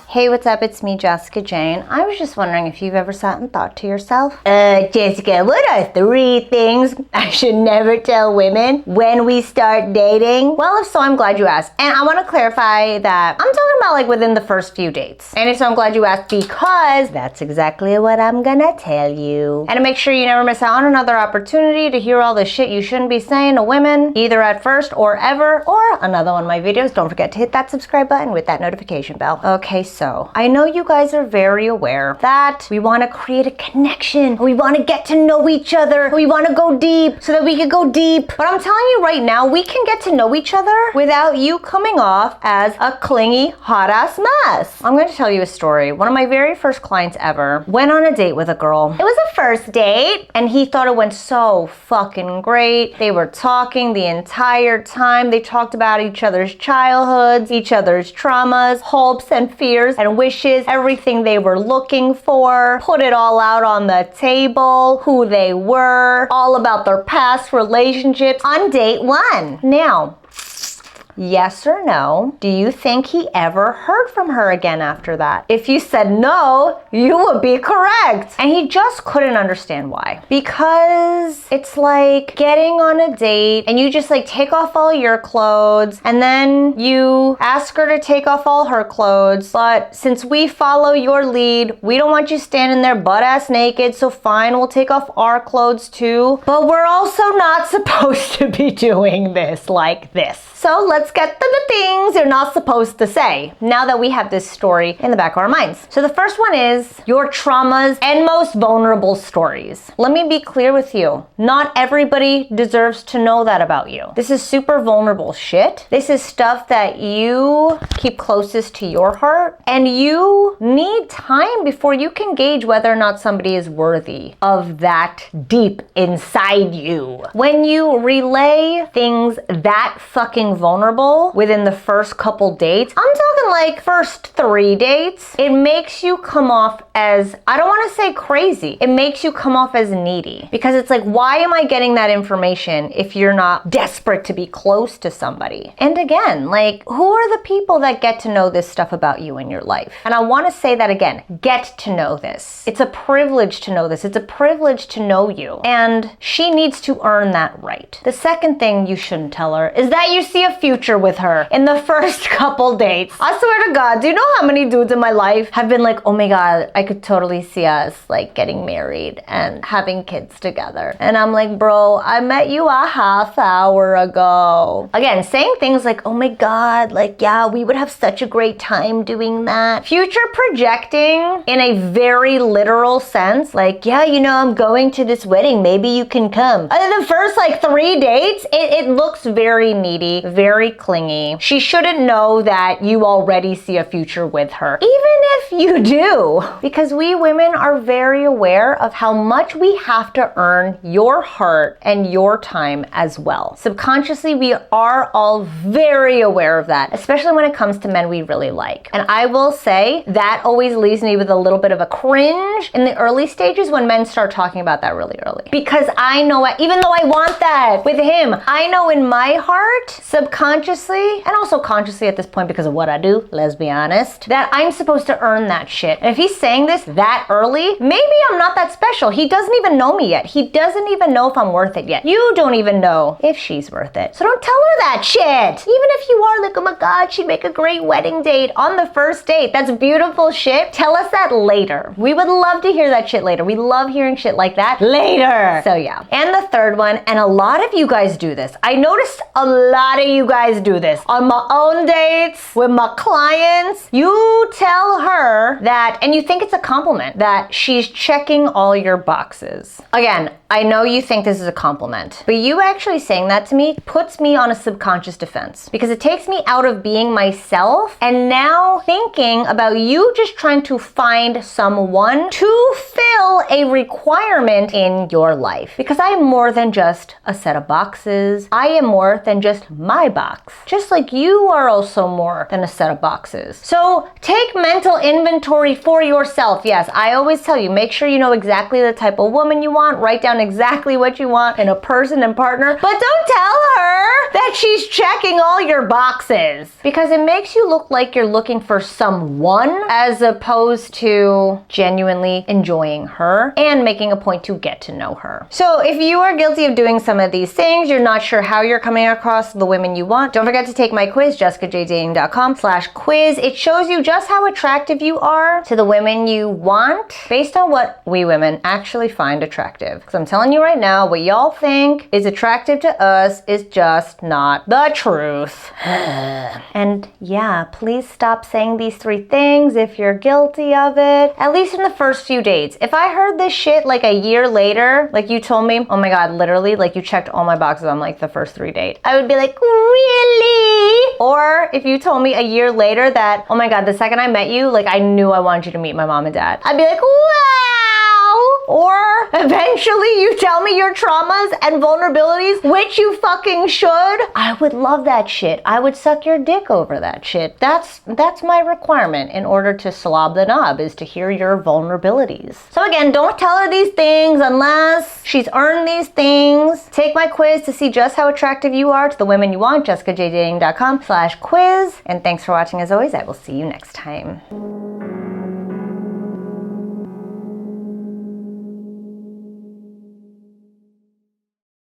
Hey, what's up? It's me, Jessica Jane. I was just wondering if you've ever sat and thought to yourself, Jessica, what are 3 things I should never tell women when we start dating? Well, if so, I'm glad you asked. And I want to clarify that I'm talking about like within the first few dates. And if so, I'm glad you asked because that's exactly what I'm gonna tell you. And to make sure you never miss out on another opportunity to hear all the shit you shouldn't be saying to women, either at first or ever, or another one of my videos, don't forget to hit that subscribe button with that notification bell. Okay, so I know you guys are very aware that we want to create a connection, we want to get to know each other, we want to go deep so that we can go deep. But I'm telling you right now, we can get to know each other without you coming off as a clingy, hot ass mess. I'm going to tell you a story. One of my very first clients ever went on a date with a girl. It was a first date and he thought it went so fucking great. They were talking the entire time. They talked about each other's childhoods, each other's traumas, hopes and fears and wishes, everything they were looking for, put it all out on the table, who they were, all about their past relationships on date 1. Now, yes or no, do you think he ever heard from her again after that? If you said no, you would be correct. And he just couldn't understand why. Because it's like getting on a date and you just like take off all your clothes and then you ask her to take off all her clothes. But since we follow your lead, we don't want you standing there butt ass naked, so fine, we'll take off our clothes too. But we're also not supposed to be doing this like this. So let's get to the things you're not supposed to say now that we have this story in the back of our minds. So the first one is your traumas and most vulnerable stories. Let me be clear with you. Not everybody deserves to know that about you. This is super vulnerable shit. This is stuff that you keep closest to your heart, and you need time before you can gauge whether or not somebody is worthy of that deep inside you. When you relay things that fucking vulnerable within the first couple dates, I'm talking like first 3 dates, it makes you come off as, I don't want to say crazy, it makes you come off as needy. Because it's like, why am I getting that information if you're not desperate to be close to somebody? And again, like, who are the people that get to know this stuff about you in your life? And I want to say that again, get to know this. It's a privilege to know this. It's a privilege to know you. And she needs to earn that right. The second thing you shouldn't tell her is that you see a future with her in the first couple dates. I swear to God, do you know how many dudes in my life have been like, oh my God, I could totally see us like getting married and having kids together. And I'm like, bro, I met you a half hour ago. Again, saying things like, oh my God, like, yeah, we would have such a great time doing that. Future projecting in a very literal sense, like, yeah, you know, I'm going to this wedding, maybe you can come. The first like 3 dates, it looks very needy, very clingy. She shouldn't know that you already see a future with her, even if you do, because we women are very aware of how much we have to earn your heart and your time as well. Subconsciously, we are all very aware of that, especially when it comes to men we really like. And I will say that always leaves me with a little bit of a cringe in the early stages when men start talking about that really early. Because I know, even though I want that with him, I know in my heart, subconsciously, and also consciously at this point because of what I do, let's be honest, that I'm supposed to earn that shit. And if he's saying this that early, maybe I'm not that special. He doesn't even know me yet. He doesn't even know if I'm worth it yet. You don't even know if she's worth it. So don't tell her that shit. Even if you are like, oh my God, she'd make a great wedding date on the first date. That's beautiful shit. Tell us that later. We would love to hear that shit later. We love hearing shit like that later. So yeah. And the third one, and a lot of you guys do this. I noticed a lot of you guys do this on my own dates with my clients. You tell her that, and you think it's a compliment, that she's checking all your boxes. Again, I know you think this is a compliment, but you actually saying that to me puts me on a subconscious defense because it takes me out of being myself and now thinking about you just trying to find someone to fill a requirement in your life. Because I am more than just a set of boxes. I am more than just my box. Just like you are also more than a set of boxes. So take mental inventory for yourself. Yes, I always tell you, make sure you know exactly the type of woman you want. Write down exactly what you want in a person and partner. But don't tell her that she's checking all your boxes boxes because it makes you look like you're looking for someone as opposed to genuinely enjoying her and making a point to get to know her. So if you are guilty of doing some of these things, you're not sure how you're coming across the women you want, don't forget to take my quiz, jessicajdating.com/quiz. It shows you just how attractive you are to the women you want based on what we women actually find attractive. Because I'm telling you right now, what y'all think is attractive to us is just not the truth. And yeah, please stop saying these 3 things if you're guilty of it, at least in the first few dates. If I heard this shit like a year later, like you told me, oh my god, literally, like you checked all my boxes on like the first 3 dates, I would be like, really? Or if you told me a year later that, oh my god, the second I met you, like I knew I wanted you to meet my mom and dad, I'd be like, wow. Or eventually you tell me your traumas and vulnerabilities, which you fucking should. I would love that shit. I would suck your dick over that shit. That's my requirement in order to slob the knob, is to hear your vulnerabilities. So again, don't tell her these things unless she's earned these things. Take my quiz to see just how attractive you are to the women you want, jessicajdating.com/quiz. And thanks for watching as always. I will see you next time.